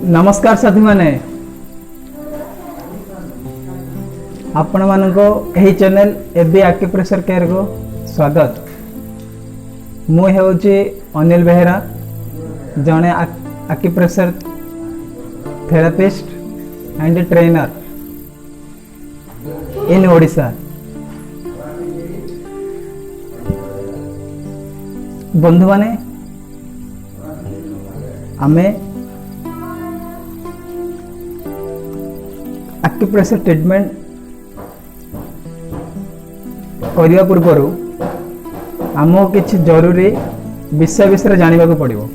नमस्कार साथी माने आपण मानको एही चैनल एबी एक्यूप्रेशर केयर को स्वागत। मु हेउची अनिल बेहेरा, जने acupressure therapist and trainer in Odisha. बंधु माने आमे एक्यूप्रेशर ट्रीटमेंट करने पूर्व आमको किसी जरूरी विषय जानवा पड़ो,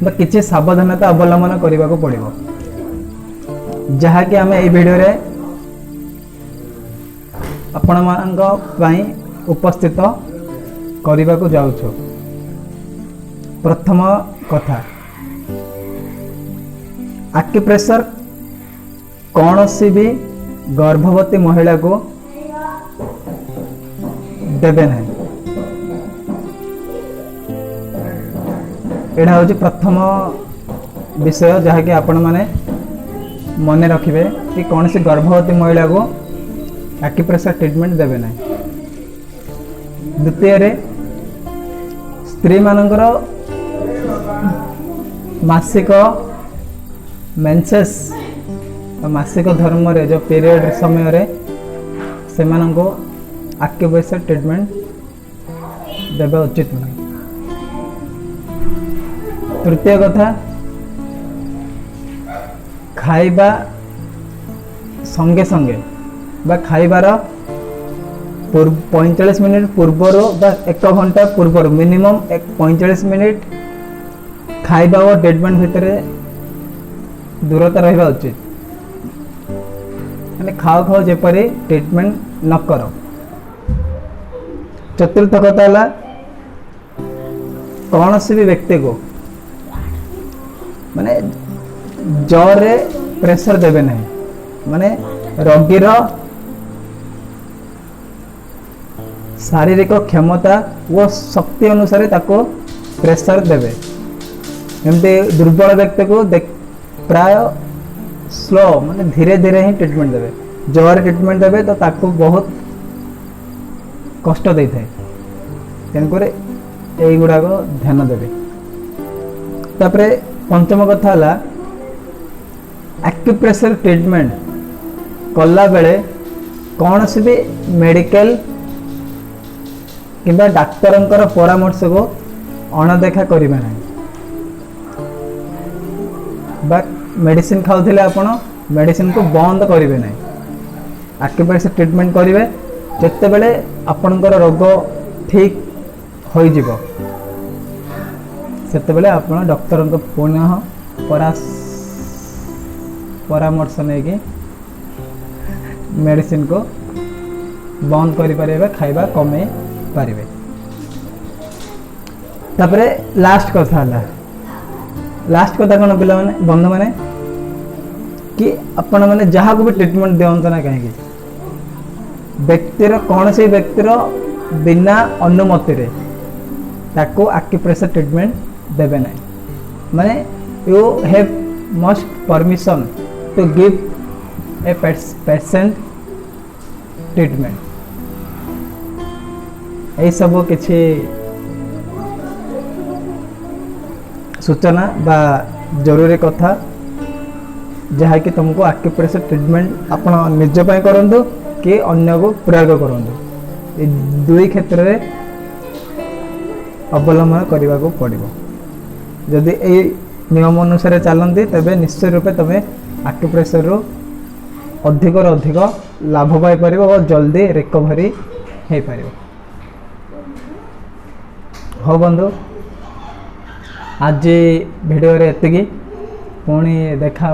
किसी सावधानता अवलंबन करने को पड़ो, जहाँकि आम ये वीडियो रे आपण मानी उपस्थित करने को जाऊँ। प्रथम कथा, एक्यूप्रेशर कौन सी भी गर्भवती महिला को देवे नहीं। एटा हूँ प्रथम विषय जहाँकि आपण माने मन रखिए कि कौन सी गर्भवती महिला को एक्यूप्रेशर ट्रीटमेंट देवे नहीं। द्वितीय, स्त्री मानकर मासिक मेंसेस मासिक धर्म रे जो पीरियड समय रे से मानको एक्यूप्रेशर ट्रीटमेंट देवा उचित नहीं। तृतीय कथा, खाइबा संगे संगे बा खाइबार 45 मिनिट पूर्वर बा 1 घंटा पूर्वर मिनिमम 45 मिनिट खाइबा और ट्रीटमेंट भितर दूरता रहा उचित। मैंने खाओ खाओ जेपरी ट्रीटमेंट न कर। चतुर्थ कथा है, कौन सी भी व्यक्ति को माने जर प्रेशर देवे नहीं, माने रोगीर शारीरिक क्षमता व शक्ति अनुसार ताको प्रेशर देवे। एमती दुर्बल व्यक्ति को प्राय स्लो माने धीरे धीरे ही ट्रीटमेंट देवे। जोर ट्रीटमेंट देवे तो ताको बहुत कष्ट दे थाए, तेणुकर यही गुड़ाक ध्यान देवे। तापरे पंचम कथा है, एक्यूप्रेशर ट्रीटमेंट कला बेले कौन सी भी मेडिकल किंबा डाक्तर परामर्श को अणदेखा करिबा नहीं। बा मेडिसिन खाऊले आपण मेडिसिन को बंद करेंगे नहीं। एक्यूप्रेशर ट्रीटमेंट करेंगे जिते बड़े आपणकर रोग ठीक हो सेते बेले आपण डॉक्टर को पुनः परामर्श नहीं मेडिसिन को बंद करें, खाइबा कमे पारे। तापरे लास्ट कथा है, लास्ट कथा कौन पिला माने बंधु माने कि आपण माने जहाँ को भी ट्रीटमेंट दिवंत ना कहीं व्यक्तिर कौन से व्यक्तिर बिना अनुमति रे ताको एक्यूप्रेशर ट्रीटमेंट देवे नहीं। माने you have must permission to give a patient treatment. यही सब किसी सूचना बा जरूरी कथा जहाँकि तुमको एक्यूप्रेशर ट्रीटमेंट आप निज करूँ कि अन्य को प्रयोग करूँ, ये दुई क्षेत्र में अवलंबन करने को पड़ो। जदि ये नियम अनुसार चलती तेरे निश्चय रूपे तुम एक्यूप्रेशर रू अधिक अधिक लाभ पाइपर और जल्दी रिकवरी हो पार। हाँ बंधु, आज वीडियो रे एतिकी, पुणी देखा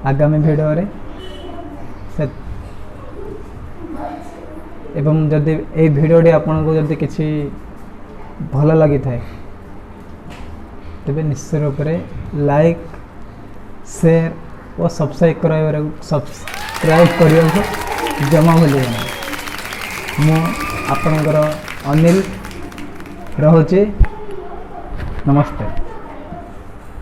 आगामी वीडियो रे। एवं जदि ये वीडियोटी आपन को जदि किसी भल लगी थाए तेरे निश्चय रूप से लाइक शेयर और सब्सक्राइब करने को जमा भूल मु आपणकर अनिल रहुचे। नमस्ते।